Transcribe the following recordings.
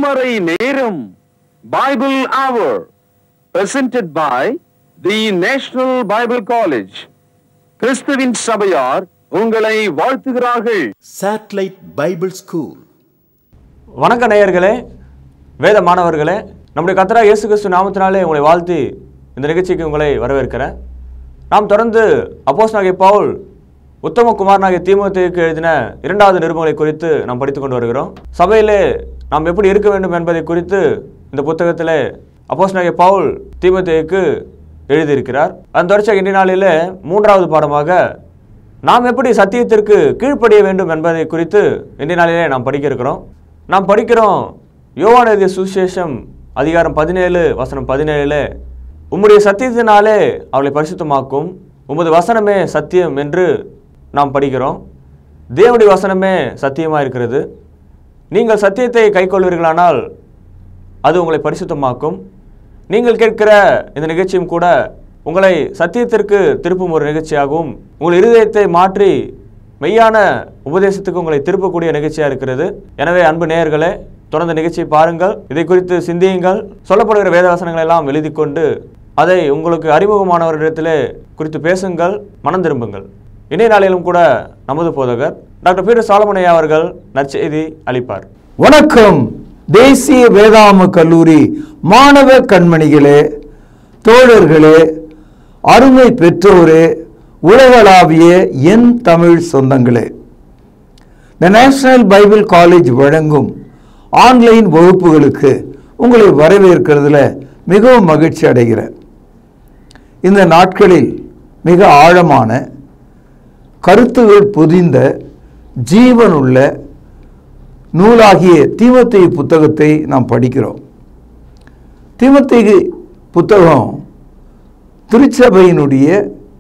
திருமறை நேரம் Bible Hour presented by the National Bible College. கிறிஸ்துவின் சபையார் உங்களை வாழ்த்துகிறார்கள். Satellite Bible School. வணக்க நேயர்களே, வேத மாணவர்களே, நம்முடைய கர்த்தராகிய இயேசு கிறிஸ்து நாமத்தினாலே உங்களை வாழ்த்தி இந்த நிகழ்ச்சிக்கு உங்களை வரவேற்கிறேன். நாம் தொடர்ந்து அப்போஸ்தலனாகிய பவுல் உத்தம குமாரனாகிய தீமோத்தேயுக்கு எழுதின 2வது நிருபங்களை குறித்து நாம் படித்துக் கொண்டு வருகிறோம். சபையிலே நாம் எப்படி இருக்க வேண்டும் என்பதை குறித்து இந்த புத்தகத்திலே அப்போஸ்தலனாகிய பவுல் தீமோத்தேயுக்கு எழுதியிருக்கிறார். அந்த தொடர்ச்சியாக இன்றைய நாளிலே 3வது பாடமாக நாம் எப்படி சத்தியத்திற்கு கீழ்ப்படிய வேண்டும் என்பதை குறித்து இன்றைய நாளிலே நாம் படிக்க இருக்கிறோம். நாம் படிக்கிறோம் யோவான் எழுதிய சுவிசேஷம் அதிகாரம் 17 வசனம் 17 உம்முடைய சத்தியத்தினாலே அவளை பரிசுத்தமாக்கும், உமது வசனமே சத்தியம் என்று நாம் படிக்கிறோம். தேவனுடைய வசனமே சத்தியமாக இருக்கிறது. நீங்கள் சத்தியத்தை கைக்கொள்வீர்களானால் அது உங்களை பரிசுத்தமாக்கும். நீங்கள் கேட்கிற இந்த நிகழ்ச்சியும் கூட உங்களை சத்தியத்திற்கு திருப்பும் ஒரு நிகழ்ச்சியாகவும் உங்கள் இருதயத்தை மாற்றி மெய்யான உபதேசத்துக்கு உங்களை திருப்பக்கூடிய நிகழ்ச்சியாக இருக்கிறது. எனவே அன்பு நேயர்களே, தொடர்ந்து நிகழ்ச்சியை பாருங்கள், இதை குறித்து சிந்தியுங்கள், சொல்லப்படுகிற வேதவசனங்களை எல்லாம் எழுதி கொண்டு அதை உங்களுக்கு அறிமுகமானவரிடத்திலே குறித்து பேசுங்கள், மனம் திரும்புங்கள். இன்றைய நாளிலும் கூட நமது போதகர் டாக்டர் பீட்டர் சாலமன் ஐயா அவர்கள் நற்செய்தி அளிப்பார். வணக்கம். தேசிய வேதாம கல்லூரி மாணவ கண்மணிகளே, தோழர்களே, அருமை பெற்றோரே, உலகளாவிய என் தமிழ் சொந்தங்களே, தி நேஷனல் பைபிள் காலேஜ் வழங்கும் ஆன்லைன் வகுப்புகளுக்கு உங்களை வரவேற்கிறதுல மிகவும் மகிழ்ச்சி அடைகிறேன். இந்த நாட்களில் மிக ஆழமான கருத்துகள் பொதிந்த ஜீவனுள்ள நூலாகிய தீமோத்தேயு புத்தகத்தை நாம் படிக்கிறோம். தீமோத்தேயு புத்தகம் திருச்சபையினுடைய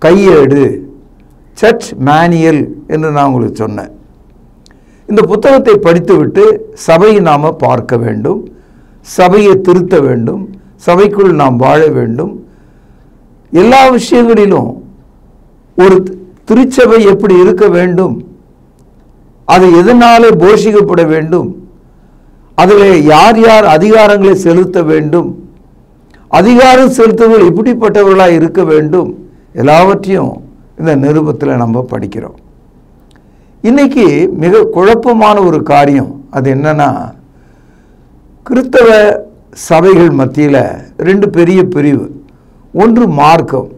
கையேடு, சர்ச் மேனுவல் என்று நான் உங்களுக்கு சொன்னேன். இந்த புத்தகத்தை படித்துவிட்டு சபையை நாம் பார்க்க வேண்டும், சபையை திருத்த வேண்டும், சபைக்குள் நாம் வாழ வேண்டும். எல்லா விஷயங்களிலும் ஒரு திருச்சபை எப்படி இருக்க வேண்டும், அது எதனாலே போஷிக்கப்பட வேண்டும், அதில் யார் யார் அதிகாரங்களை செலுத்த வேண்டும், அதிகாரம் செலுத்துவர்கள் இப்படிப்பட்டவர்களாக இருக்க வேண்டும், எல்லாவற்றையும் இந்த நிருபத்தில் நம்ம படிக்கிறோம். இன்னைக்கு மிக குழப்பமான ஒரு காரியம் அது என்னன்னா, கிறிஸ்தவ சபைகள் மத்தியில் 2 பெரிய பிரிவு. ஒன்று மார்க்கம்,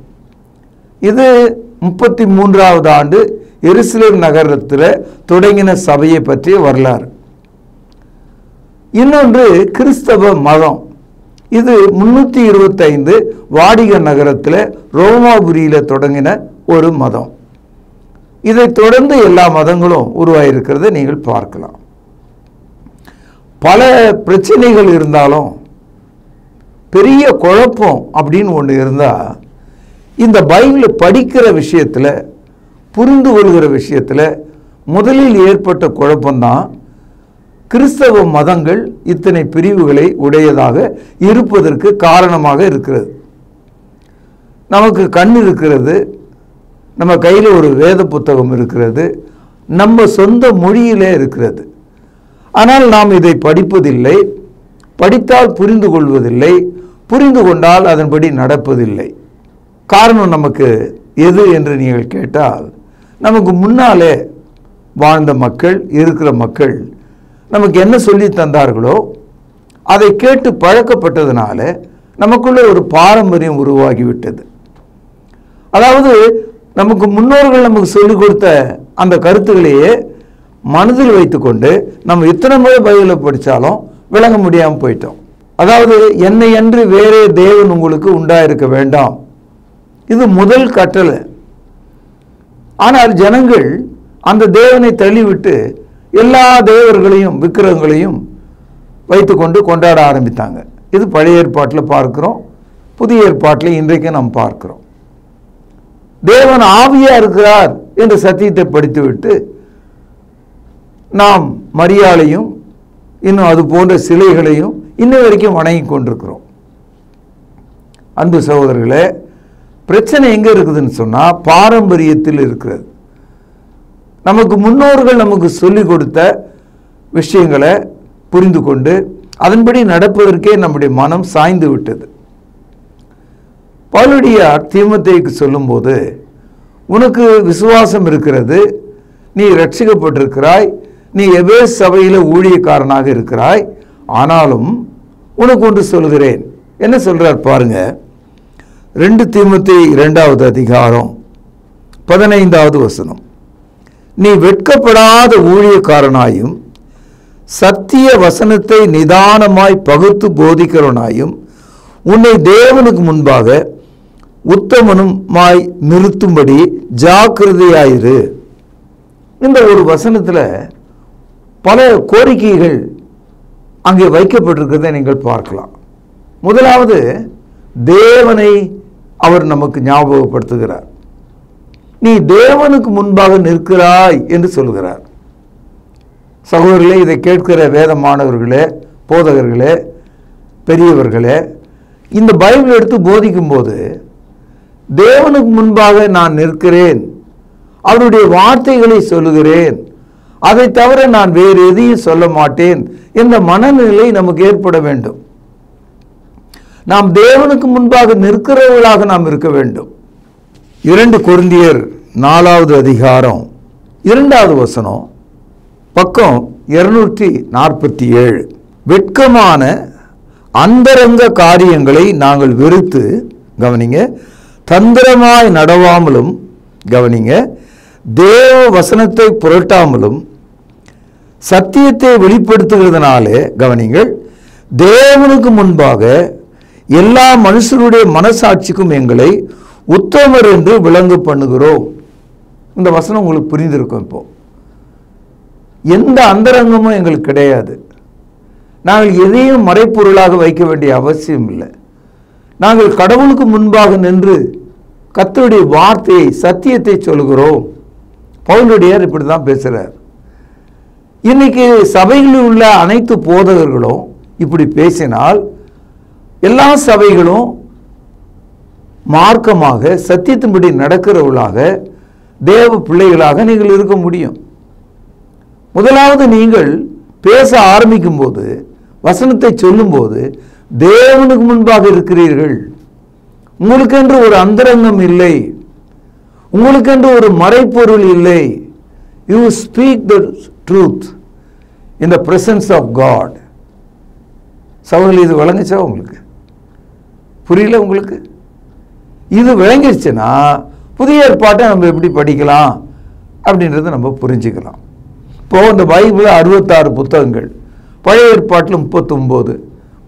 இது 33வது ஆண்டு எருசலேம் நகரத்தில் தொடங்கின சபையை பற்றிய வரலாறு. இன்னொன்று கிறிஸ்தவ மதம், இது 325 வாடிகன் நகரத்தில் ரோமாபுரியில் தொடங்கின ஒரு மதம். இதை தொடர்ந்து எல்லா மதங்களும் உருவாயிருக்கிறத நீங்கள் பார்க்கலாம். பல பிரச்சனைகள் இருந்தாலும் பெரிய குழப்பம் அப்படின்னு ஒன்று இருந்தால், இந்த பைபிளை படிக்கிற விஷயத்தில், புரிந்து கொள்கிற விஷயத்தில் முதலில் ஏற்பட்ட குழப்பம்தான் கிறிஸ்தவ மதங்கள் இத்தனை பிரிவுகளை உடையதாக இருப்பதற்கு காரணமாக இருக்கிறது. நமக்கு கண் இருக்கிறது, நம்ம கையில் ஒரு வேத புத்தகம் இருக்கிறது, நம்ம சொந்த மொழியிலே இருக்கிறது. ஆனால் நாம் இதை படிப்பதில்லை, படித்தால் புரிந்து கொள்வதில்லை, புரிந்து கொண்டால் அதன்படி நடப்பதில்லை. காரணம் நமக்கு எது என்று நீங்கள் கேட்டால், நமக்கு முன்னாலே வாழ்ந்த மக்கள், இருக்கிற மக்கள் நமக்கு என்ன சொல்லி தந்தார்களோ அதை கேட்டு பழக்கப்பட்டதுனால நமக்குள்ள ஒரு பாரம்பரியம் உருவாகிவிட்டது. அதாவது நமக்கு முன்னோர்கள் நமக்கு சொல்லிக் கொடுத்த அந்த கருத்துக்களையே மனதில் வைத்துக்கொண்டு நம்ம எத்தனை முறை பைபிளை படித்தாலும் விளங்க முடியாமல் போயிட்டோம். அதாவது என்னை அன்று வேறே தேவன் உங்களுக்கு உண்டாயிருக்க வேண்டாம், இது முதல் கட்டளை. ஆனால் ஜனங்கள் அந்த தேவனை தள்ளிவிட்டு எல்லா தேவர்களையும் விக்கிரகங்களையும் வைத்துக்கொண்டு கொண்டாட ஆரம்பித்தாங்க. இது பழைய ஏற்பாட்டில் பார்க்கிறோம், புதிய ஏற்பாட்டில் இன்றைக்கு நாம் பார்க்கிறோம். தேவன் ஆவியா இருக்கிறார் என்ற சத்தியத்தை படித்துவிட்டு நாம் மரியாளையும் இன்னும் அது போன்ற சிலைகளையும் இன்ன வரைக்கும் வணங்கி கொண்டிருக்கிறோம். அன்பு சகோதரர்களே, பிரச்சனை எங்கே இருக்குதுன்னு சொன்னால் பாரம்பரியத்தில் இருக்கிறது. நமக்கு முன்னோர்கள் நமக்கு சொல்லிக் கொடுத்த விஷயங்களை புரிந்து கொண்டு அதன்படி நடப்பதற்கே நம்முடைய மனம் சாய்ந்து விட்டது. பவுலடியார் தீமோத்தேயுக்கு சொல்லும்போது, உனக்கு விசுவாசம் இருக்கிறது, நீ ரட்சிக்கப்பட்டிருக்கிறாய், நீ எபேசு சபையில் ஊழியக்காரனாக இருக்கிறாய், ஆனாலும் உனக்கு ஒன்று சொல்கிறேன். என்ன சொல்றார் பாருங்க. 2 தீமோத்தேயு 2வது அதிகாரம் 15வது வசனம். நீ வெட்கப்படாத ஊழியக்காரனாயும் சத்திய வசனத்தை நிதானமாய் பகுத்து போதிக்கிறவனாயும் உன்னை தேவனுக்கு முன்பாக உத்தமனுமாய் நிறுத்தும்படி ஜாக்கிரதையாயிரு. இந்த ஒரு வசனத்தில் பல கோரிக்கைகள் அங்கே வைக்கப்பட்டிருக்கிறதை நீங்கள் பார்க்கலாம். முதலாவது, தேவனை அவர் நமக்கு ஞாபகப்படுத்துகிறார். நீ தேவனுக்கு முன்பாக நிற்கிறாய் என்று சொல்கிறார். சகோதரர்களே, இதை கேட்கிற வேத மாணவர்களே, போதகர்களே, பெரியவர்களே, இந்த பைபிள் எடுத்து போதிக்கும் போது தேவனுக்கு முன்பாக நான் நிற்கிறேன், அவருடைய வார்த்தைகளை சொல்லுகிறேன், அதை தவிர நான் வேறு எதையும் சொல்ல மாட்டேன் என்ற மனநிலை நமக்கு ஏற்பட வேண்டும். நாம் தேவனுக்கு முன்பாக நிற்கிறவர்களாக நாம் இருக்க வேண்டும். 2 கொரிந்தியர் 4வது அதிகாரம் 2வது வசனம், பக்கம் 247. வெட்கமான அந்தரங்க காரியங்களை நாங்கள் வெறுத்து, கவனிங்க, தந்திரமாய் நடவாமலும், கவனிங்க, தேவ வசனத்தை புரட்டாமலும் சத்தியத்தை வெளிப்படுத்துகிறதுனாலே, கவனிங்கள், தேவனுக்கு முன்பாக எல்லா மனுஷருடைய மனசாட்சிக்கும் எங்களை உத்தமர் என்று விளங்க பண்ணுகிறோம். இந்த வசனம் உங்களுக்கு புரிந்திருக்கும். இப்போ எந்த அந்தரங்கமும் எங்களுக்கு கிடையாது. நாங்கள் எதையும் மறைப்பொருளாக வைக்க வேண்டிய அவசியம் இல்லை. நாங்கள் கடவுளுக்கு முன்பாக நின்று கர்த்தருடைய வார்த்தையை, சத்தியத்தை சொல்கிறோம். பவுலடியார் இப்படி தான் பேசுகிறார். இன்னைக்கு சபைகளில் உள்ள அனைத்து போதகர்களும் இப்படி பேசினால் எல்லா சபைகளும் மார்க்கமாக சத்தியத்தின்படி நடக்கிறவர்களாக, தேவ பிள்ளைகளாக நீங்கள் இருக்க முடியும். முதலாவது, நீங்கள் பேச ஆரம்பிக்கும் போது, வசனத்தை சொல்லும்போது தேவனுக்கு முன்பாக இருக்கிறீர்கள். உங்களுக்கென்று ஒரு அந்தரங்கம் இல்லை, உங்களுக்கென்று ஒரு மறைப்பொருள் இல்லை. You speak the truth in the presence of God. சகோதரி, இது விளங்குச்சா உங்களுக்கு? புரியல உங்களுக்கு? இது விளங்கிடுச்சுன்னா புதிய ஏற்பாட்டை நம்ம எப்படி படிக்கலாம் அப்படின்றத நம்ம புரிஞ்சுக்கலாம். இப்போ இந்த பைபிள் 66 புத்தகங்கள், பழைய ஏற்பாட்டில் 39,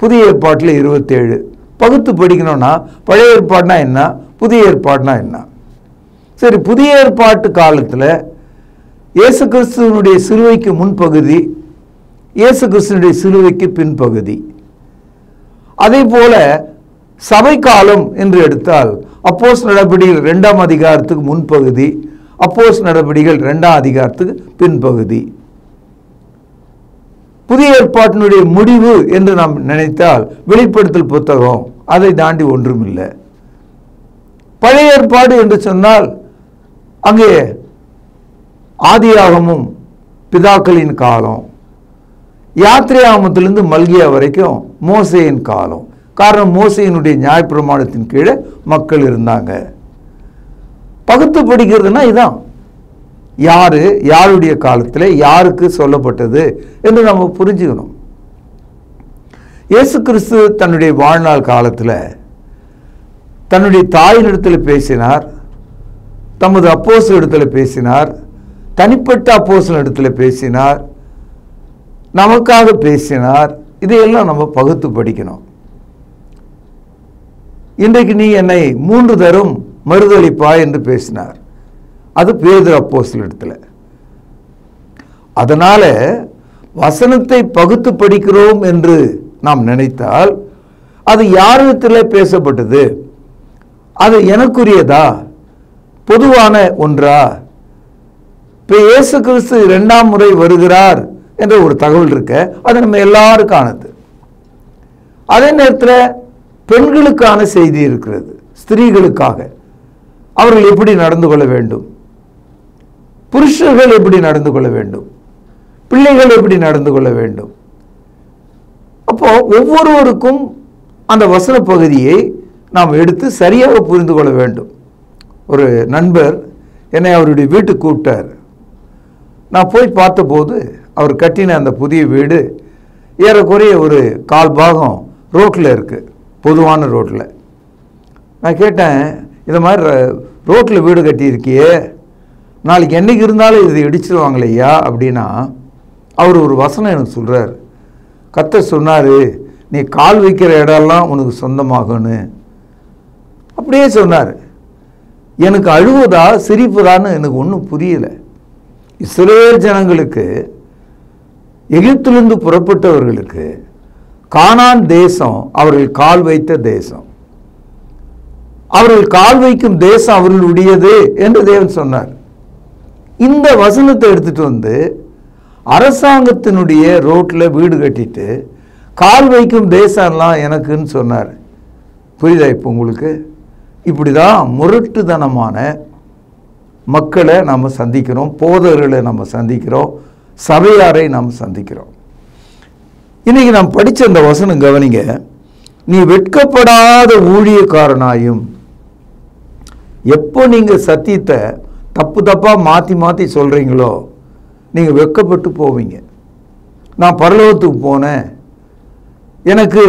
புதிய ஏற்பாட்டில் 27. பகுத்து படிக்கணும்னா பழைய ஏற்பாடுனா என்ன, புதிய ஏற்பாடுனா என்ன? சரி, புதிய ஏற்பாட்டு காலத்தில் இயேசு கிறிஸ்துவனுடைய சிலுவைக்கு முன்பகுதி, இயேசு கிறிஸ்துவனுடைய சிலுவைக்கு பின்பகுதி. அதே போல சபை காலம் என்று எடுத்தால் அப்போஸ்தலர் நடபடிகள் 2ஆம் அதிகாரத்துக்கு முன்பகுதி, அப்போஸ்தலர் நடபடிகள் 2ஆம் அதிகாரத்துக்கு பின்பகுதி. புதிய ஏற்பாட்டினுடைய முடிவு என்று நாம் நினைத்தால் வெளிப்படுத்தல் புத்தகம், அதை தாண்டி ஒன்றும் இல்லை. பழைய ஏற்பாடு என்று சொன்னால் அங்கே ஆதியாகமும் பிதாக்களின் காலம், யாத்திரையாகமத்திலிருந்து மல்கியா வரைக்கும் மோசேயின் காலம். காரணம், மோசேயினுடைய நியாயப்பிரமாணத்தின் கீழே மக்கள் இருந்தாங்க. பகுத்து படிக்கிறதுனா இதான், யாரு யாருடைய காலத்தில் யாருக்கு சொல்லப்பட்டது என்று நம்ம புரிஞ்சுக்கணும். இயேசு கிறிஸ்து தன்னுடைய வாழ்நாள் காலத்தில் தன்னுடைய தாயினிடத்தில் பேசினார், தமது அப்போஸ்தலரிடத்தில் பேசினார், தனிப்பட்ட அப்போஸ்தலரிடத்தில் பேசினார், நமக்காக பேசினார். இதையெல்லாம் நம்ம பகுத்து படிக்கணும். இன்றைக்கு நீ என்னை 3 தரம் மறுதலிப்பாய் என்று பேசினார், அது பேதுரு அப்போஸ்தலரிடத்தில். அதனால வசனத்தை பகுத்து படிக்கிறோம் என்று நாம் நினைத்தால் அது யாரிடத்தில் பேசப்பட்டது, அது எனக்குரியதா, பொதுவான ஒன்றா? இப்போ இயேசு கிறிஸ்து 2ஆம் முறை வருகிறார் என்ற ஒரு தகவல் இருக்க, அது நம்ம எல்லாருக்கானது. அதே நேரத்தில் பெண்களுக்கான செய்தி இருக்கிறது, ஸ்திரீகளுக்காக. அவர்கள் எப்படி நடந்து கொள்ள வேண்டும், புருஷர்கள் எப்படி நடந்து கொள்ள வேண்டும், பிள்ளைகள் எப்படி நடந்து கொள்ள வேண்டும். அப்போ அப்போ ஒவ்வொருவருக்கும் அந்த வசன பகுதியை நாம் எடுத்து சரியாக புரிந்து கொள்ள வேண்டும். ஒரு நண்பர் என்னை அவருடைய வீட்டுக்கு கூப்பிட்டார். நான் போய் பார்த்தபோது அவர் கட்டின அந்த புதிய வீடு ஏறக்குறைய ஒரு 1/4 பாகம் ரோட்டில் இருக்குது, பொதுவான ரோட்டில். நான் கேட்டேன், இந்த மாதிரி ரோட்டில் வீடு கட்டியிருக்கியே, நாளைக்கு என்றைக்கு இருந்தாலும் இது இடிச்சிருவாங்களையா அப்படின்னா, அவர் ஒரு வசனம் எனக்கு சொல்கிறார். கர்த்தர் சொன்னார், நீ கால் வைக்கிற இடம்லாம் உனக்கு சொந்தமாகும்னு. அப்படியே சொன்னார். எனக்கு அழுவதா சிரிப்புதான்னு எனக்கு ஒன்றும் புரியலை. இஸ்ரவேல் ஜனங்களுக்கு, எகிப்திலிருந்து புறப்பட்டவர்களுக்கு கானான் தேசம் அவர்கள் கால் வைத்த தேசம், அவர்கள் கால் வைக்கும் தேசம் அவர்களுடையது என்று தேவன் சொன்னார். இந்த வசனத்தை எடுத்துட்டு வந்து அரசாங்கத்தினுடைய ரோட்டில் வீடு கட்டிட்டு கால் வைக்கும் தேசம்லாம் எனக்குன்னு சொன்னார். புரியுதா இப்போ உங்களுக்கு? இப்படி தான் முரட்டுத்தனமான மக்களை நாம் சந்திக்கிறோம், போதகர்களை நம்ம சந்திக்கிறோம், சபையாரை நாம் சந்திக்கிறோம். இன்னைக்கு நாம் படித்த அந்த வசனம் கவனிங்க. நீ வெட்கப்படாத ஊழியக்காரனாயும். எப்போ நீங்கள் சத்தியத்தை தப்பாக மாற்றி சொல்கிறீங்களோ நீங்கள் வெட்கப்பட்டு போவீங்க. நான் பரலோகத்துக்கு போனேன், எனக்கு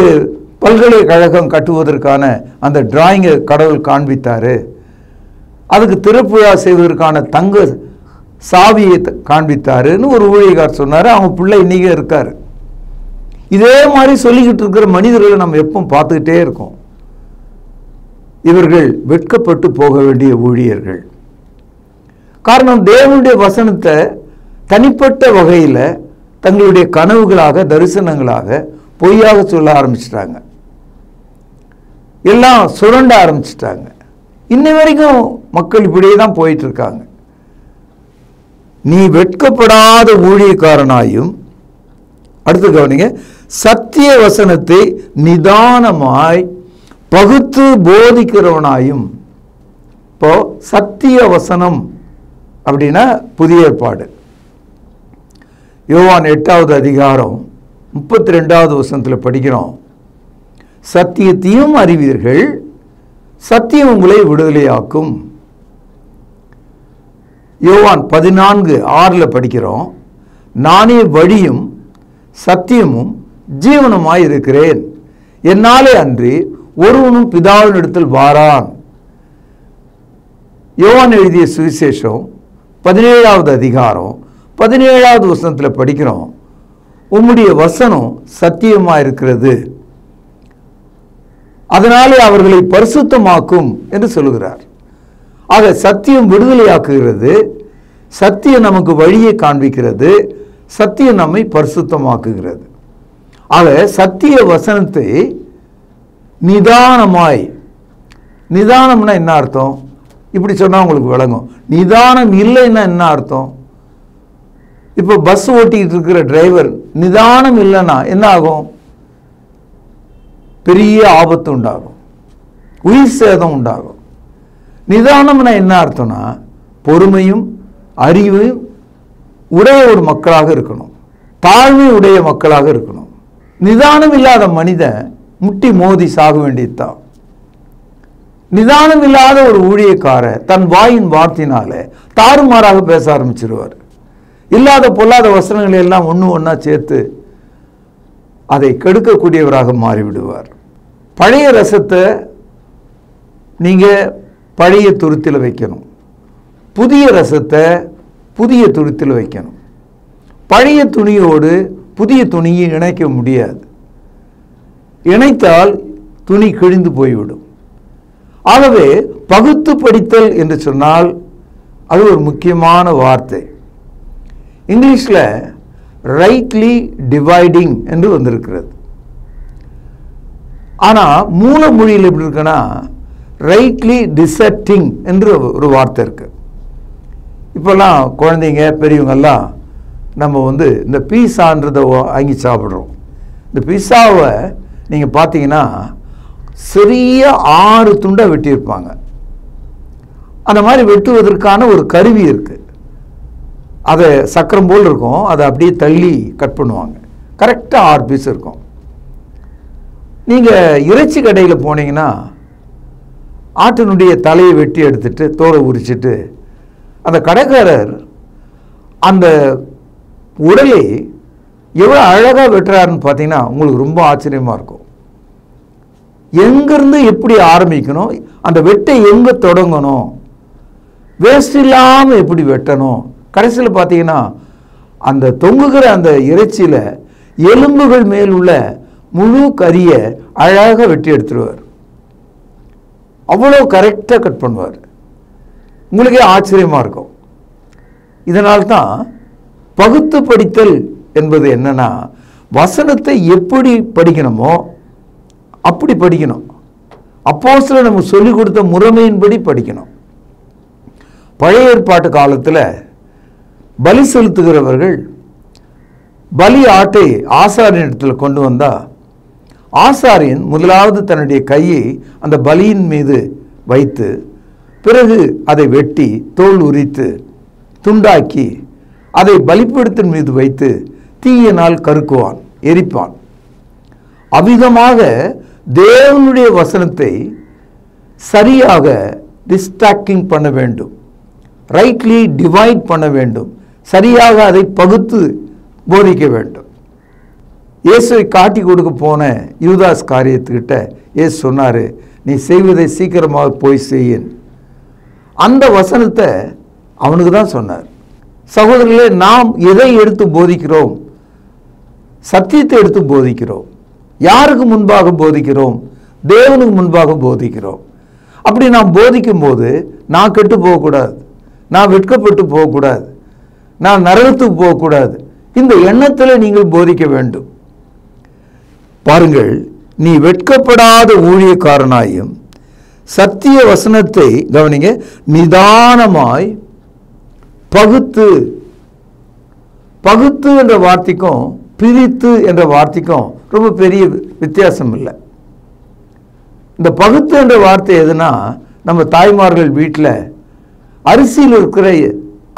பல்கலைக்கழகம் கட்டுவதற்கான அந்த டிராயிங்கை கடவுள் காண்பித்தார், அதுக்கு திறப்புழா செய்வதற்கான தங்க சாவியை காண்பித்தாருன்னு ஒரு ஊழியக்காரர் சொன்னார். அவங்க பிள்ளை இன்னைக்கு இருக்கார். இதே மாதிரி சொல்லிக்கிட்டு இருக்கிற மனிதர்களை நம்ம எப்போ பார்த்துக்கிட்டே இருக்கோம். இவர்கள் வெட்கப்பட்டு போக வேண்டிய ஊழியர்கள். காரணம், தேவனுடைய வசனத்தை தனிப்பட்ட வகையில் தங்களுடைய கனவுகளாக, தரிசனங்களாக பொய்யாக சொல்ல ஆரம்பிச்சிட்டாங்க. எல்லாம் சுரண்ட ஆரம்பிச்சிட்டாங்க. இன்ன வரைக்கும் மக்கள் இப்படியே தான் போயிட்டு இருக்காங்க. நீ வெட்கப்படாத ஊழியக்காரனாயும், அடுத்து கவனிங்க, சத்திய வசனத்தை நிதானமாய் பகுத்து போதிக்கிறவனாயும். இப்போ சத்திய வசனம் அப்படின்னா புதிய ஏற்பாடு. யோவான் 8வது அதிகாரம் 32வது வசனத்தில் படிக்கிறோம், சத்தியத்தையும் அறிவீர்கள், சத்தியம் உங்களை விடுதலையாக்கும். யோவான் 14:6 படிக்கிறோம், நானே வழியும் சத்தியமும் ஜீவனுமாய் இருக்கிறேன், என்னாலே அன்றி ஒருவனும் பிதாவினிடத்தில் வாரான். யோவான் எழுதிய சுவிசேஷம் 17வது அதிகாரம் 17வது வசனத்தில் படிக்கிறோம், உம்முடைய வசனம் சத்தியமா இருக்கிறது, அதனாலே அவர்களை பரிசுத்தமாக்கும் என்று சொல்லுகிறார். ஆக சத்தியம் விடுதலையாக்குகிறது, சத்தியம் நமக்கு வழியை காண்பிக்கிறது, சத்தியம் நம்மை பரிசுத்தமாக்குகிறது. ஆக சத்திய வசனத்தை நிதானமாய், நிதானம்னா என்ன அர்த்தம்? இப்படி சொன்னால் உங்களுக்கு விளங்கும். நிதானம் இல்லைன்னா என்ன அர்த்தம்? இப்போ பஸ் ஓட்டிக்கிட்டு இருக்கிற டிரைவர் நிதானம் இல்லைன்னா என்ன ஆகும்? பெரிய ஆபத்து உண்டாகும், உயிர் சேதம் உண்டாகும். நிதானம்னா என்ன அர்த்தம்னா, பொறுமையும் அறிவையும் உடைய ஒரு மக்களாக இருக்கணும், தாழ்மை உடைய மக்களாக இருக்கணும். நிதானம் இல்லாத மனிதன் முட்டி மோதி சாக வேண்டியதுதான். நிதானம் இல்லாத ஒரு ஊழியக்காரர் தன் வாயின் வார்த்தையினால தாறுமாறாக பேச ஆரம்பிச்சிருவார். இல்லாத பொல்லாத வசனங்களை எல்லாம் ஒன்றா சேர்த்து அதை கெடுக்கக்கூடியவராக மாறிவிடுவார். பழைய ரசத்தை நீங்கள் பழைய துருத்தில் வைக்கணும், புதிய ரசத்தை புதிய துருத்தில் வைக்கணும். பழைய துணியோடு புதிய துணியை இணைக்க முடியாது, இணைத்தால் துணி கிழிந்து போய்விடும். ஆகவே பகுத்து படித்தல் என்று சொன்னால் அது ஒரு முக்கியமான வார்த்தை. இங்கிலீஷில் ரைட்லி டிவைடிங் என்று வந்திருக்கிறது. ஆனால் மூல மொழியில் எப்படி இருக்குன்னா ரைட்லி டிசெக்டிங் என்று ஒரு வார்த்தை இருக்கு. இப்போல்லாம் குழந்தைங்க பெரியவங்கெல்லாம் நம்ம இந்த பீஸான்றதை வாங்கி சாப்பிட்றோம். இந்த பீஸாவை நீங்கள் பார்த்தீங்கன்னா சிறிய 6 துண்டை வெட்டியிருப்பாங்க. அந்த மாதிரி வெட்டுவதற்கான ஒரு கருவி இருக்குது, அதை சக்கரம் போல் இருக்கும், அதை அப்படியே தள்ளி கட் பண்ணுவாங்க. கரெக்டாக 6 பீஸ் இருக்கும். நீங்கள் இறைச்சி கடையில் போனீங்கன்னா ஆட்டினுடைய தலையை வெட்டி எடுத்துட்டு தோலை உரிச்சிட்டு அந்த கடைக்காரர் அந்த உடலை எவ்வளோ அழகாக வெட்டுறாருன்னு பார்த்தீங்கன்னா உங்களுக்கு ரொம்ப ஆச்சரியமாக இருக்கும். எங்கேருந்து எப்படி ஆரம்பிக்கணும், அந்த வெட்டை எங்கே தொடங்கணும், வேஸ்ட் இல்லாமல் எப்படி வெட்டணும், கடைசியில் பார்த்தீங்கன்னா அந்த தொங்குகிற அந்த இறைச்சியில் எலும்புகள் மேல் உள்ள முழு கறியை அழகாக வெட்டி எடுத்துருவார். அவ்வளோ கரெக்டாக கட் பண்ணுவார். உங்களுக்கே ஆச்சரியமாக இருக்கும். இதனால்தான் பகுத்து படித்தல் என்பது என்னன்னா, வசனத்தை எப்படி படிக்கணுமோ அப்படி படிக்கணும். அப்போஸ்தலர் நமக்கு சொல்லிக் கொடுத்த முறைமையின்படி படிக்கணும். பழைய ஏற்பாட்டு காலத்தில் பலி செலுத்துகிறவர்கள் பலி ஆட்டை ஆசாரியனிடத்தில் கொண்டு வந்தா ஆசாரியன் முதலாவது தன்னுடைய கையை அந்த பலியின் மீது வைத்து பிறகு அதை வெட்டி தோல் உரித்து துண்டாக்கி அதை பலிபீடத்தின் மீது வைத்து தீயினால் கருக்குவான், எரிப்பான். அவ்விதமாக தேவனுடைய வசனத்தை சரியாக டிஸ்ட்ராக்டிங் பண்ண வேண்டும், ரைட்லி டிவைட் பண்ண வேண்டும், சரியாக அதை பகுத்து போதிக்க வேண்டும். இயேசுவை காட்டி கொடுக்க போன யூதாஸ் காரியத்துக்கிட்ட இயேசு சொன்னார், நீ செய்வதை சீக்கிரமாக போய் செய்யன். அந்த வசனத்தை அவனுக்கு தான் சொன்னார். சகோதரர்களே, நாம் எதை எடுத்து போதிக்கிறோம்? சத்தியத்தை எடுத்து போதிக்கிறோம். யாருக்கு முன்பாக போதிக்கிறோம்? தேவனுக்கு முன்பாக போதிக்கிறோம். அப்படி நாம் போதிக்கும் போது நான் கெட்டு போகக்கூடாது, நான் வெட்கப்பட்டு போகக்கூடாது, நான் நரகத்துக்கு போகக்கூடாது. இந்த எண்ணத்தில் நீங்கள் போதிக்க வேண்டும். பாருங்கள், நீ வெட்கப்படாத ஊழியக்காரனாயும் சத்திய வசனத்தை கவனிங்க நிதானமாய் பகுத்து. பகுத்து என்ற வார்த்தைக்கும் பிரித்து என்ற வார்த்தைக்கும் ரொம்ப பெரிய வித்தியாசம் இல்லை. இந்த பகுத்து என்ற வார்த்தை எதுனா, நம்ம தாய்மார்கள் வீட்டில் அரிசியில் இருக்கிற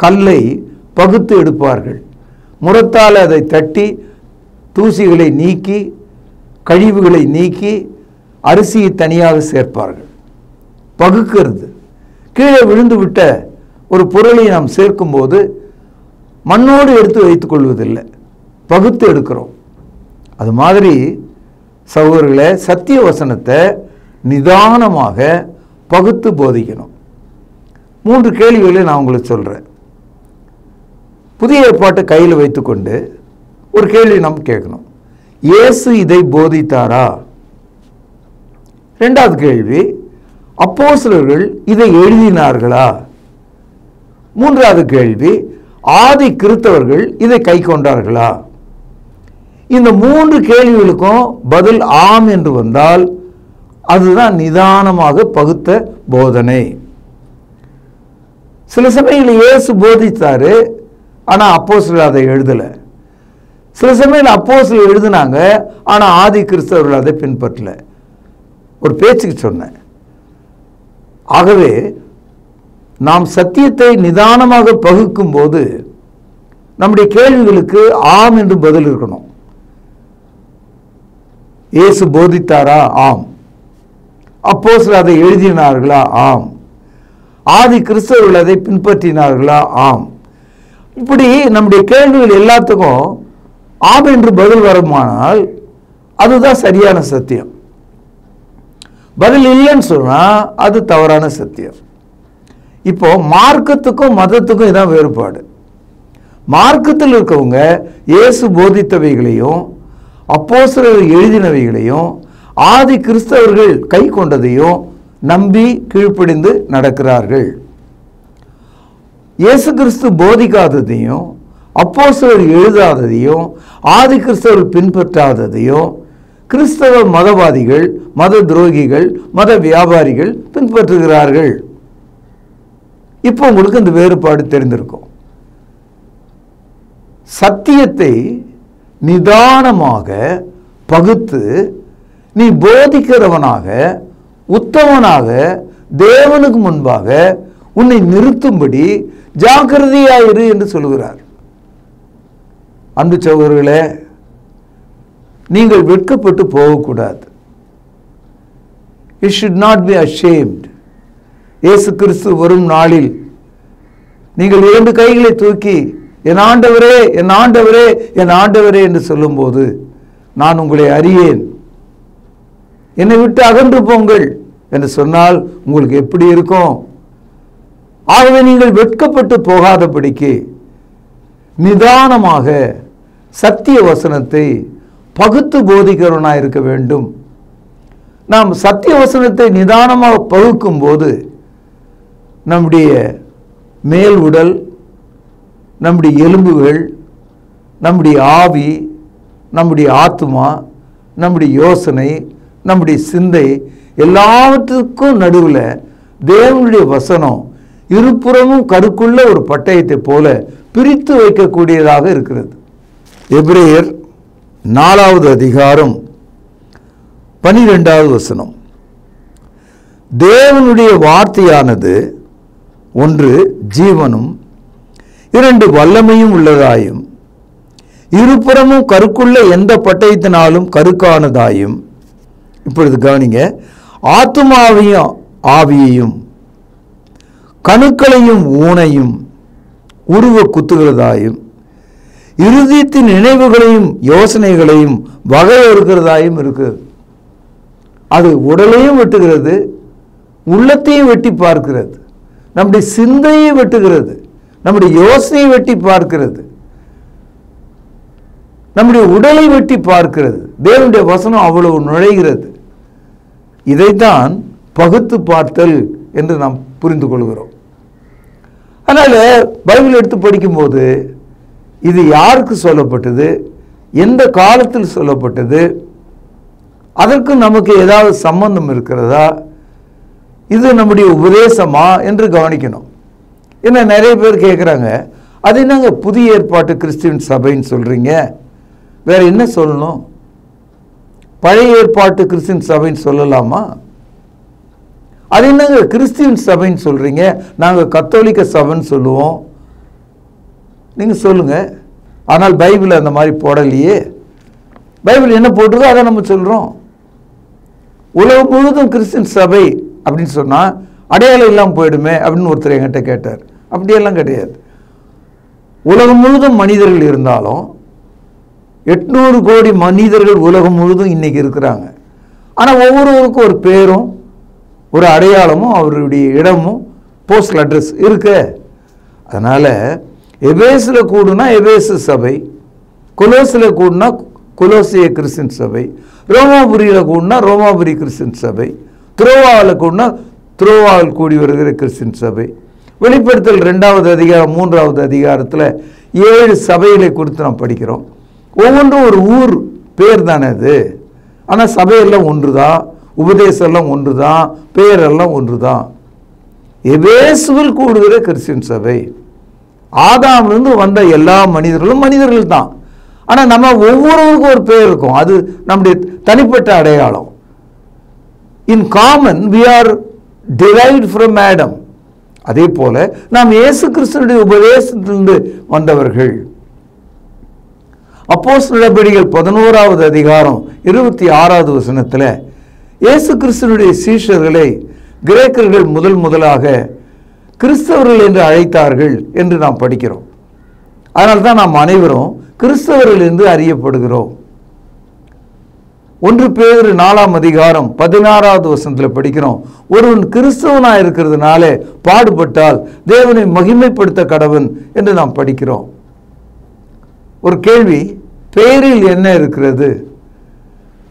கல்லை பகுத்து எடுப்பார்கள். முறத்தால் அதை தட்டி தூசிகளை நீக்கி கழிவுகளை நீக்கி அரிசியை தனியாக சேர்ப்பார்கள். பகுக்கிறது. கீழே விழுந்து விட்ட ஒரு பொருளை நாம் சேர்க்கும்போது மண்ணோடு எடுத்து வைத்துக் கொள்வதில்லை, பகுத்து எடுக்கிறோம். அது மாதிரி சகோதரர்களே, சத்திய வசனத்தை நிதானமாக பகுத்து போதிக்கணும். 3 கேள்விகளை நான் உங்களுக்கு சொல்கிறேன். புதிய ஏற்பாட்டை கையில் வைத்துக்கொண்டு ஒரு கேள்வி நம்ம கேட்கணும். இயேசு இதை போதித்தாரா? 2வது கேள்வி, அப்போஸ்தலர்கள் இதை எழுதினார்களா? 3வது கேள்வி, ஆதி கிறிஸ்தவர்கள் இதை கை கொண்டார்களா? இந்த 3 கேள்விகளுக்கும் பதில் ஆம் என்று வந்தால் அதுதான் நிதானமாக பகுத்த போதனை. சில சமயங்களில் இயேசு போதித்தாரு, ஆனால் அப்போஸ்தலர் அதை எழுதலை. சில சமயம் அப்போஸ்தலர் எழுதினாங்க, ஆனால் ஆதி கிறிஸ்தவர்கள் அதை பின்பற்றல. ஒரு பேச்சுக்கு சொன்னேன். ஆகவே நாம் சத்தியத்தை நிதானமாக பகுக்கும் போது நம்முடைய கேள்விகளுக்கு ஆம் என்று பதில் இருக்கணும். இயேசு போதித்தாரா? ஆம். அப்போஸ்தலர் அதை எழுதினார்களா? ஆம். ஆதி கிறிஸ்தவர்கள் அதை பின்பற்றினார்களா? ஆம். இப்படி நம்முடைய கேள்விகள் எல்லாத்துக்கும் ஆம் என்று பதில் வருமானால் அதுதான் சரியான சத்தியம். பதில் இல்லைன்னு சொன்னா அது தவறான சத்தியம். இப்போ மார்க்கத்துக்கும் மதத்துக்கும் இதான் வேறுபாடு. மார்க்கத்தில் இருக்கவங்க இயேசு போதித்தவைகளையும் அப்போஸ்தலர்கள் எழுதினவைகளையும் ஆதி கிறிஸ்தவர்கள் கை கொண்டதையும் நம்பி கீழ்ப்படிந்து நடக்கிறார்கள். இயேசு கிறிஸ்து போதிக்காததையும் அப்போஸ்தலர் எழுதாததையும் ஆதி கிறிஸ்தவர்கள் பின்பற்றாததையும் கிறிஸ்தவ மதவாதிகள், மத துரோகிகள், மத வியாபாரிகள் பின்பற்றுகிறார்கள். இப்போ உங்களுக்கு இந்த வேறுபாடு தெரிந்திருக்கும். சத்தியத்தை நிதானமாக பகுத்து நீ போதிக்கிறவனாக உத்தமனாக தேவனுக்கு முன்பாக உன்னை நிறுத்தும்படி ஜாக்கிரதையாயிரு என்று சொல்கிறார். அன்பு சகோதரர்களே, நீங்கள் வெட்கப்பட்டு போகக்கூடாது. you should not be ashamed. இயேசு கிறிஸ்து வரும் நாளில் நீங்கள் 2 கைகளை தூக்கி என் ஆண்டவரே, என் ஆண்டவரே, என் ஆண்டவரே என்று சொல்லும்போது நான் உங்களை அறியேன், என்னை விட்டு அகன்று போங்கள் என்று சொன்னால் உங்களுக்கு எப்படி இருக்கும்? ஆகவே நீங்கள் வெட்கப்பட்டு போகாதபடிக்கு நிதானமாக சத்திய வசனத்தை பகுத்து போதிக்கிறவனாக இருக்க வேண்டும். நாம் சத்திய வசனத்தை நிதானமாக பகுக்கும் போது நம்முடைய மேல் உடல், நம்முடைய எலும்புகள், நம்முடைய ஆவி, நம்முடைய ஆத்மா, நம்முடைய யோசனை, நம்முடைய சிந்தை எல்லாவற்றுக்கும் நடுவில் தேவனுடைய வசனம் இருபுறமும் கருக்குள்ள ஒரு பட்டயத்தை போல பிரித்து வைக்கக்கூடியதாக இருக்கிறது. எபிரேயர் 4வது அதிகாரம் 12வது வசனம். தேவனுடைய வார்த்தையானது 1 ஜீவனும் 2 வல்லமையும் உள்ளதாயும் இருபுறமும் கருக்குள்ள எந்த பட்டயத்தினாலும் கருக்கானதாயும், இப்பொழுது கவனிங்க, ஆத்துமாவையும் ஆவியையும் கணுக்களையும் ஊனையும் உருவ குத்துகிறதாயும் இருதயத்தின் நினைவுகளையும் யோசனைகளையும் வகையறுக்கிறதாயும் இருக்கிறது. அது உடலையும் வெட்டுகிறது, உள்ளத்தையும் வெட்டி பார்க்கிறது, நம்முடைய சிந்தையை வெட்டுகிறது, நம்முடைய யோசனையை வெட்டி பார்க்கிறது, நம்முடைய உடலை வெட்டி பார்க்கிறது. தேவனுடைய வசனம் அவ்வளவு நுழைகிறது. இதைத்தான் பகுத்து பார்த்தல் என்று நாம் புரிந்து கொள்கிறோம். அதனால பைபிள் எடுத்து படிக்கும்போது இது யாருக்கு சொல்லப்பட்டது, எந்த காலத்தில் சொல்லப்பட்டது, அதற்கு நமக்கு ஏதாவது சம்பந்தம் இருக்கிறதா, இது நம்முடைய உபதேசமா என்று கவனிக்கணும். என்ன நிறைய பேர் கேட்குறாங்க, அது என்னங்க புதிய ஏற்பாட்டு கிறிஸ்துவின் சபைன்னு சொல்றீங்க, வேற என்ன சொல்லணும்? பழைய ஏற்பாட்டு கிறிஸ்துவின் சபைன்னு சொல்லலாமா? அது என்னங்க கிறிஸ்துவின் சபைன்னு சொல்றீங்க, நாங்கள் கத்தோலிக்க சபைன்னு சொல்லுவோம். நீங்கள் சொல்லுங்க. ஆனால் பைபிள் அந்த மாதிரி போடலையே. பைபிள் என்ன போட்டிருக்கோ அதை நம்ம சொல்கிறோம். உலகம் முழுவதும் கிறிஸ்டின் சபை அப்படின்னு சொன்னால் அடையாளம் இல்லாமல் போயிடுமே அப்படின்னு ஒருத்தர் என்கிட்ட கேட்டார். அப்படியெல்லாம் கிடையாது. உலகம் முழுவதும் மனிதர்கள் இருந்தாலும் 800 கோடி மனிதர்கள் உலகம் முழுவதும் இன்னைக்கு இருக்கிறாங்க. ஆனால் ஒவ்வொருவருக்கும் ஒரு பேரும் ஒரு அடையாளமும் அவருடைய இடமும் போஸ்டல் அட்ரஸ் இருக்கு. அதனால் எபேசில் கூடுனா எபேசு சபை, கொலோசில் கூடுனா கொலோசிய கிறிஸ்டின் சபை, ரோமாபுரியில் கூடுனா ரோமாபுரி கிறிஸ்டின் சபை, துரோவாவில் கூடுனா துரோவாவில் கூடி வருகிற கிறிஸ்டின் சபை. வெளிப்படுத்தல் 2வது அதிகாரம் 3வது அதிகாரத்தில் 7 சபைகளை குறித்து நாம் படிக்கிறோம். ஒவ்வொன்றும் ஒரு ஊர் பேர் தானே அது. ஆனால் சபையெல்லாம் ஒன்று தான், உபதேசம்லாம் ஒன்று தான், பேரெல்லாம் ஒன்று தான். எபேசுவில் கூடுகிற கிறிஸ்டின் சபை. ஆதாமிலிருந்து வந்த எல்லா மனிதர்களும் மனிதர்கள் தான். ஆனால் நம்ம ஒவ்வொருவருக்கும் ஒரு பேர் இருக்கும், அது நம்முடைய தனிப்பட்ட அடையாளம். இன் common we are derived from Adam. அதே போல நாம் இயேசு கிறிஸ்துவினுடைய உபதேசத்திலிருந்து வந்தவர்கள். அப்போஸ்தலர் நடபடிகள் 11வது அதிகாரம் 26வது வசனத்தில் இயேசு கிறிஸ்துவினுடைய சீஷர்களை கிரேக்கர்கள் முதலாக கிறிஸ்தவர்கள் என்று அழைத்தார்கள் என்று நாம் படிக்கிறோம். அதனால தான் நாம் அனைவரும் கிறிஸ்தவர்கள் என்று அறியப்படுகிறோம். 1 பேதுரு 4ஆம் அதிகாரம் 16வது வசனத்தில் படிக்கிறோம், ஒருவன் கிறிஸ்தவனாக இருக்கிறதுனால பாடுபட்டால் தேவனை மகிமைப்படுத்த கடவன் என்று நாம் படிக்கிறோம். ஒரு கேள்வி, பெயரில் என்ன இருக்கிறது?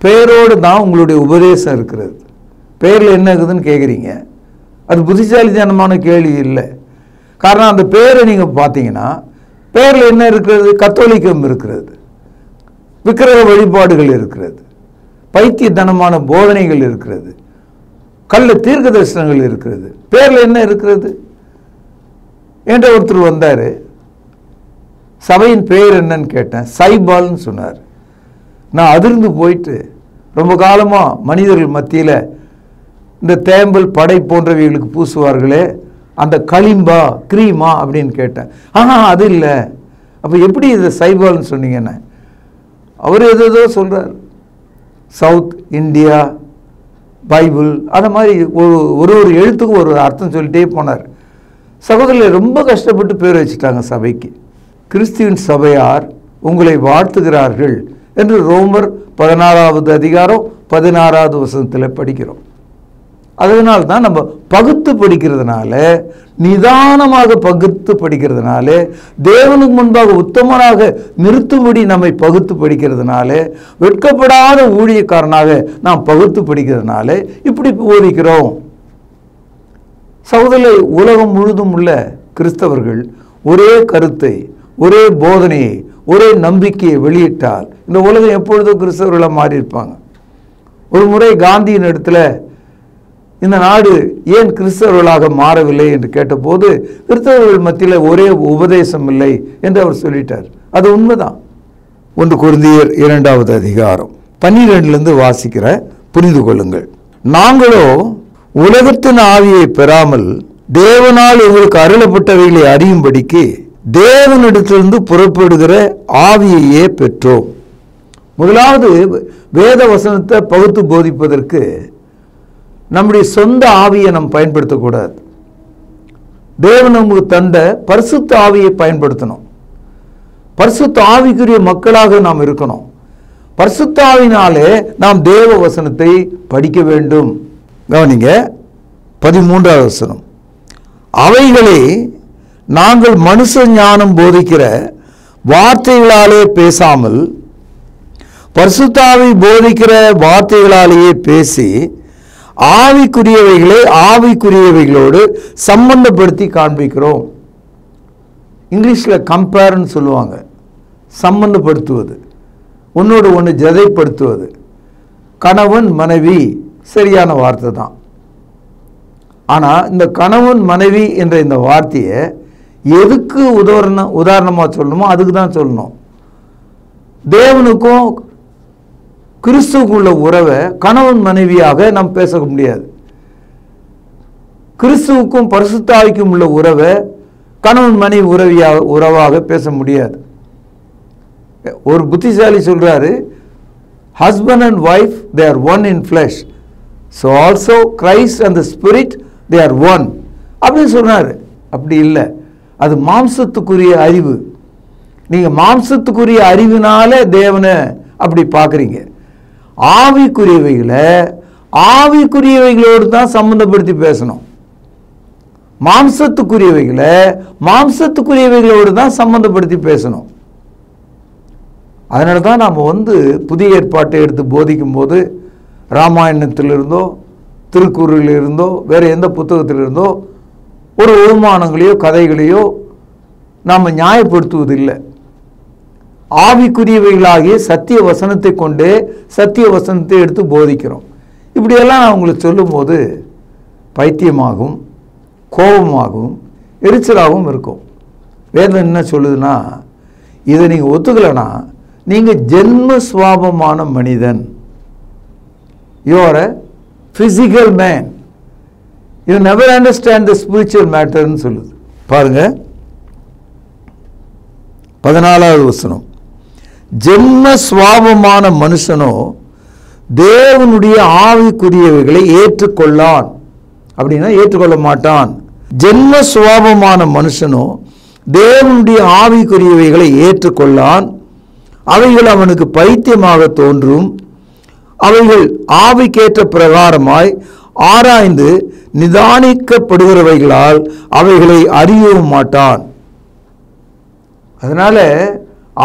பெயரோடு தான் உங்களுடைய உபதேசம் இருக்கிறது. பெயரில் என்ன இருக்குதுன்னு கேட்குறீங்க. அது புத்திசாலித்தனமான கேள்வி இல்லை. காரணம், அந்த பெயரை நீங்கள் பார்த்தீங்கன்னா பெயரில் என்ன இருக்கிறது? கத்தோலிக்கம் இருக்கிறது, விக்கிரக வழிபாடுகள் இருக்கிறது, பைத்தியத்தனமான போதனைகள் இருக்கிறது, கள்ள தீர்க்க தரிசனங்கள் இருக்கிறது. பேரில் என்ன இருக்கிறது? என்ற ஒருத்தர் வந்தார், சபையின் பெயர் என்னன்னு கேட்டேன், சைபால்னு சொன்னார். நான் அதிர்ந்து போயிட்டு, ரொம்ப காலமாக மனிதர்கள் மத்தியில் இந்த தேம்பல் படை போன்றவைகளுக்கு பூசுவார்களே, அந்த களிம்பா கிரீமா அப்படின்னு கேட்டேன். அது இல்லை. அப்போ எப்படி இதை சைபால்னு சொன்னீங்கன்னு அவர் ஏதோ சொல்கிறார். சவுத் இந்தியா பைபிள், அந்த மாதிரி ஒரு எழுத்துக்கும் ஒரு அர்த்தம் சொல்லிட்டே போனார். சகோதரர்கள் ரொம்ப கஷ்டப்பட்டு பேர் வச்சுட்டாங்க சபைக்கு. கிறிஸ்துவின் சபையார் உங்களை வாழ்த்துகிறார்கள் என்று ரோமர் 16வது அதிகாரம் 16வது வசனத்தில் படிக்கிறோம். அதனால் தான் நம்ம பகுத்து படிக்கிறதுனால, நிதானமாக பகுத்து படிக்கிறதுனால, தேவனுக்கு முன்பாக உத்தமனாக நிறுத்தும்படி நம்மை பகுத்து படிக்கிறதுனால, வெட்கப்படாத ஊழியக்காரனாக நாம் பகுத்து படிக்கிறதுனால இப்படி போதிக்கிறோம். சகோதரர்களே, உலகம் முழுதும் உள்ள கிறிஸ்தவர்கள் ஒரே கருத்தை, ஒரே போதனையை, ஒரே நம்பிக்கையை வெளியிட்டால் இந்த உலகம் எப்பொழுதும் கிறிஸ்தவர்களாக மாறி இருப்பாங்க. ஒரு முறை காந்தியின் இடத்துல இந்த நாடு ஏன் கிறிஸ்தவர்களாக மாறவில்லை என்று கேட்டபோது, கிறிஸ்தவர்கள் மத்தியில் ஒரே உபதேசம் இல்லை என்று அவர் சொல்லிட்டார். அது உண்மைதான். 1 கொரிந்தியர் 2வது அதிகாரம் 12 வாசிக்கிற புரிந்து கொள்ளுங்கள். நாங்களோ உலகத்தின் ஆவியை பெறாமல் தேவனால் உங்களுக்கு அருளப்பட்டவைகளை அறியும்படிக்கு தேவனிடத்திலிருந்து புறப்படுகிற ஆவியையே பெற்றோம். முதலாவது, வேத வசனத்தை பகுத்து போதிப்பதற்கு நம்முடைய சொந்த ஆவியை நாம் பயன்படுத்தக்கூடாது. தேவன் நமக்கு தந்த பரிசுத்த ஆவியை பயன்படுத்தணும். பரிசுத்த ஆவிக்குரிய மக்களாக நாம் இருக்கணும். பரிசுத்த ஆவினாலே நாம் தேவ வசனத்தை படிக்க வேண்டும். கவனிங்க 13வது வசனம். அவைகளை நாங்கள் மனுஷ ஞானம் போதிக்கிற வார்த்தைகளாலே பேசாமல் பரிசுத்த ஆவி போதிக்கிற வார்த்தைகளாலேயே பேசி ஆவிக்குரியவைகளை ஆவிக்குரியவைகளோடு சம்பந்தப்படுத்தி காண்பிக்கிறோம். இங்கிலீஷில் கம்பேர்ன்னு சொல்லுவாங்க. சம்பந்தப்படுத்துவது, ஒன்னோடு ஒன்று ஜதைப்படுத்துவது. கணவன் மனைவி சரியான வார்த்தை தான். ஆனால் இந்த கணவன் மனைவி என்ற இந்த வார்த்தையை எதுக்கு உதாரணமாக சொல்லணுமோ அதுக்கு தான் சொல்லணும். தேவனுக்கும் கிறிஸ்துவுக்கும் உள்ள உறவை கணவன் மனைவியாக நாம் பேச முடியாது. கிறிஸ்துவுக்கும் பரிசுத்த ஆவிக்கும் உள்ள உறவை கணவன் மனைவி உறவாக பேச முடியாது. ஒரு புத்திசாலி சொல்றாரு, husband and wife they are one in flush, so also Christ and the spirit they are one அப்படின்னு சொன்னார். அப்படி இல்லை, அது மாம்சத்துக்குரிய அறிவு. நீங்கள் மாம்சத்துக்குரிய அறிவினால தேவனை அப்படி பார்க்குறீங்க. ஆவிக்குரியவைகளை ஆவிக்குரியவைகளோடு தான் சம்பந்தப்படுத்தி பேசணும். மாம்சத்துக்குரியவைகளை மாம்சத்துக்குரியவைகளோடு தான் சம்பந்தப்படுத்தி பேசணும். அதனால தான் நாம் புதிய ஏற்பாட்டை எடுத்து போதிக்கும் போது ராமாயணத்திலிருந்தோ திருக்குறளிலிருந்தோ வேறு எந்த புத்தகத்திலிருந்தோ ஒரு உபமானங்களையோ கதைகளையோ நாம் நியாயப்படுத்துவதில்லை. ஆவிக்குரியவைகளாகிய சத்திய வசனத்தை கொண்டே சத்திய வசனத்தை எடுத்து போதிக்கிறோம். இப்படியெல்லாம் நான் உங்களுக்கு சொல்லும்போது பைத்தியமாகவும் கோபமாகவும் எரிச்சலாகவும் இருக்கும். வேதம் என்ன சொல்லுதுன்னா, இதை நீங்கள் ஒத்துக்கலைன்னா நீங்கள் ஜென்ம சுவாபமான மனிதன், you are a physical man, you never understand the spiritual மேட்டர்னு சொல்லுது. பாருங்க 14வது வசனம். ஜென்ம சுவாபமான மனுஷனோ தேவனுடைய ஆவிக்குரியவைகளை ஏற்றுக்கொள்ளான். அப்படின்னா ஏற்றுக்கொள்ள மாட்டான். ஜென்ம சுவாபமான மனுஷனோ தேவனுடைய ஆவிக்குரியவைகளை ஏற்றுக்கொள்ளான். அவைகள் அவனுக்கு பைத்தியமாக தோன்றும். அவைகள் ஆவிக்கேற்ற பிரகாரமாய் ஆராய்ந்து நிதானிக்கப்படுகிறவைகளால் அவைகளை அறியவும் மாட்டான். அதனால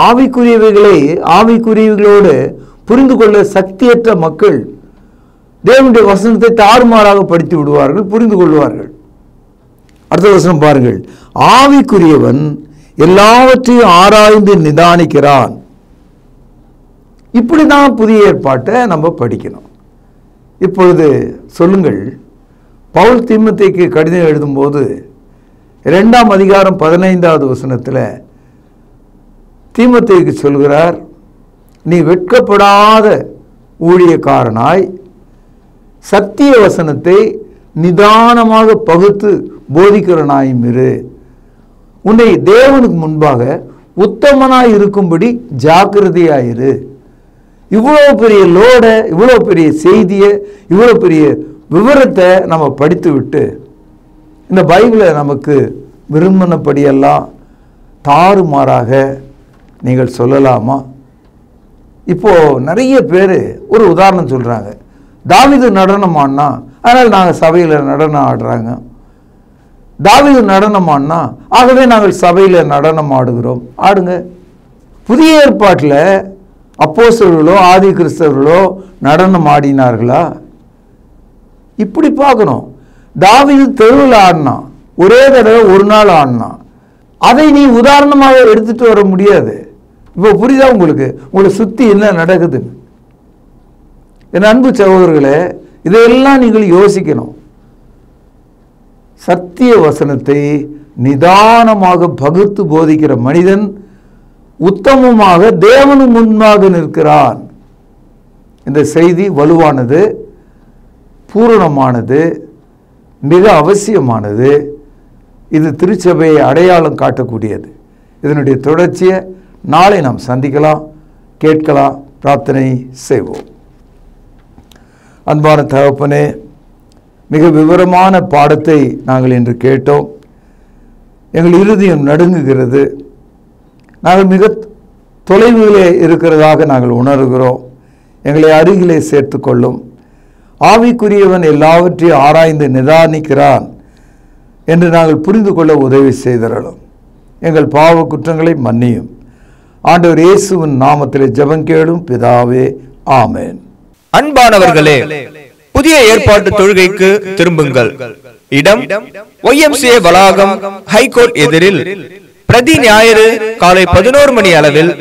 ஆவிக்குரியவைகளை ஆவிக்குரியவைகளோடு புரிந்து கொள்ள சக்தியற்ற மக்கள் தேவனுடைய வசனத்தை தாறுமாறாக படித்து விடுவார்கள், புரிந்து கொள்வார்கள். அடுத்த வசனம் பாருங்கள். ஆவிக்குரியவன் எல்லாவற்றையும் ஆராய்ந்து நிதானிக்கிறான். இப்படிதான் புதிய ஏற்பாட்டை நம்ம படிக்கணும். இப்பொழுது சொல்லுங்கள், பவுல் தீமோத்தேயுக்கு கடிதம் எழுதும்போது 2ஆம் அதிகாரம் 15வது வசனத்தில் தீமோத்தேயுக்கு சொல்கிறார், நீ வெட்கப்படாத ஊழியக்காரனாய் சத்திய வசனத்தை நிதானமாக பகுத்து போதிக்கிறனாயும் இரு. உன்னை தேவனுக்கு முன்பாக உத்தமனாய் இருக்கும்படி ஜாக்கிரதையாயிரு. இவ்வளோ பெரிய லோடை, இவ்வளோ பெரிய செய்தியை, இவ்வளோ பெரிய விவரத்தை நம்ம படித்து விட்டு இந்த பைபிளை நமக்கு விரும்பினபடியெல்லாம் தாறுமாறாக நீங்கள் சொல்லலாமா? இப்போது நிறைய பேர் ஒரு உதாரணம் சொல்கிறாங்க. தாவீது நடனம் ஆடினா அதனால் நாங்கள் சபையில் நடனம் ஆடுறாங்க. தாவீது நடனம் ஆடினா ஆகவே நாங்கள் சபையில் நடனம் ஆடுகிறோம். ஆடுங்க. புதிய ஏற்பாட்டில் அப்போஸ்தலர்களோ ஆதி கிறிஸ்தவர்களோ நடனம் ஆடினார்களா? இப்படி பார்க்கணும். தாவீது தெருவில் ஆடினான், ஒரே தடவை ஒரு நாள் ஆடினான். அதை நீ உதாரணமாக எடுத்துட்டு வர முடியாது. இப்போ புரியுதா உங்களுக்கு? உங்களை சுற்றி என்ன நடக்குதுன்னு? என் அன்பு சகோதரர்களே, இதையெல்லாம் நீங்கள் யோசிக்கணும். சத்திய வசனத்தை நிதானமாக பகுத்து போதிக்கிற மனிதன் உத்தமமாக தேவனு முன்பாக நிற்கிறான். இந்த செய்தி வலுவானது, பூரணமானது, மிக அவசியமானது. இது திருச்சபையை அடையாளம் காட்டக்கூடியது. இதனுடைய தொடர்ச்சியை நாளை நாம் சந்திக்கலாம், கேட்கலாம். பிரார்த்தனை செய்வோம். அன்பான தகப்பனே, மிக விவரமான பாடத்தை நாங்கள் இன்று கேட்டோம். எங்கள் இருதயம் நடுங்குகிறது. நாங்கள் மிக தொலைவிலே இருக்கிறதாக நாங்கள் உணர்கிறோம். எங்களை அருகிலே சேர்த்து கொள்ளும். ஆவிக்குரியவன் எல்லாவற்றையும் ஆராய்ந்து நிதானிக்கிறான் என்று நாங்கள் புரிந்து கொள்ள உதவி செய்தரலும். எங்கள் பாவ குற்றங்களை மன்னியும். ஆண்டவர் இயேசுவின் நாமத்திலே ஜெபம் கேளும் பிதாவே, ஆமென். அன்பானவர்களே, புதிய ஏற்பாட்டு தொழுகைக்கு திரும்புங்கள். இடம் YMCA வளாகம், ஹைகோர்ட் எதிரில், பிரதி ஞாயிறு காலை 11 மணி அளவில்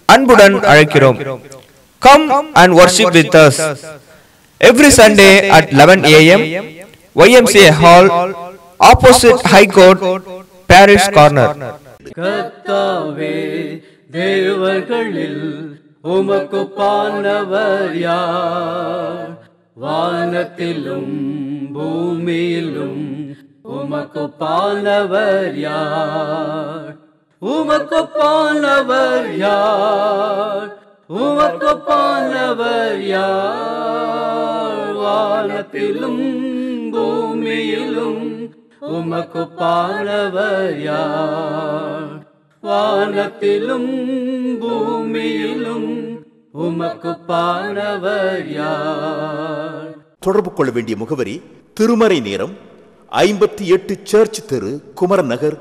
அன்புடன் அழைக்கிறோம். Come and worship with us every Sunday at 11 AM, YMCA Hall, opposite High Court, Parish Corner. கர்த்தாவே, தேவர்களில் உமக்கு பானவர் யார்? வானத்திலும் பூமியிலும் உமக்கு பானவர் யார்? உமக்கு பானவர் யார்? உமக்கு பானவர் யார்? வானத்திலும் பூமியிலும் உமக்கு பானவர் யார்? வானத்திலும் பூமியிலும் உமக்கு பானவர் யார்? தொடர்பு கொள்ள வேண்டிய முகவரி: திருமறை நேரம், 58 சர்ச் தெரு, குமரன் நகர்,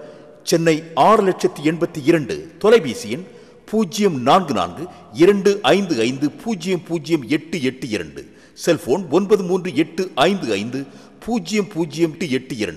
சென்னை 6,82,000. தொலைபேசி எண் 044255008882. செல்போன் 9385500882.